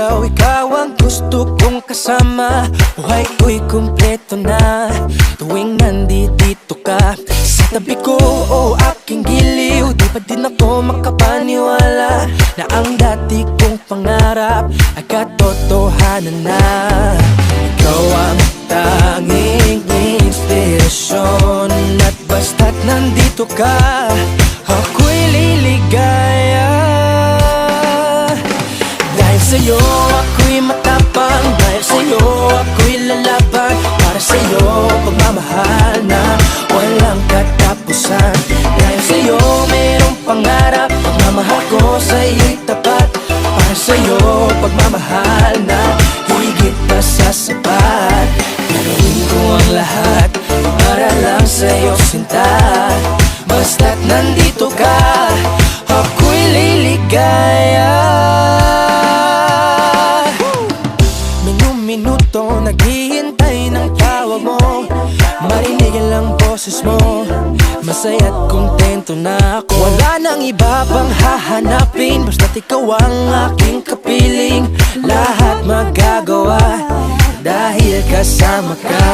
araw ikaw ang gusto kong kasama. Buhay ko'y kumpleto na tuwing nandito ka sa tabi ko o aking giliw. Di pa din ako makapaniwala na ang dati kong pangarap ay katotohanan na. Ikaw ang tanging inspirasyon at basta't nandito ka, ako'y liligaya. Dahil sa'yo ako'y matapang, dahil sa'yo ako'y lalaban. Para sa'yo pagmamahal na walang katapusan. Dahil sa'yo mayroong pangarap, pagmamahal ko sa'yo'y tapat. Para sa'yo pagmamahal na higit pa sa sapat. Gagawin ko ang lahat para lang sa'yo sinta. Basta't nandito ka, ako'y liligaya. Minuto naghihintay ng tawag mo, marinig lang boses mo, masaya't kontento na ako. Wala nang iba pang hahanapin, basta't ikaw ang aking kapiling. Lahat magagawa dahil kasama ka.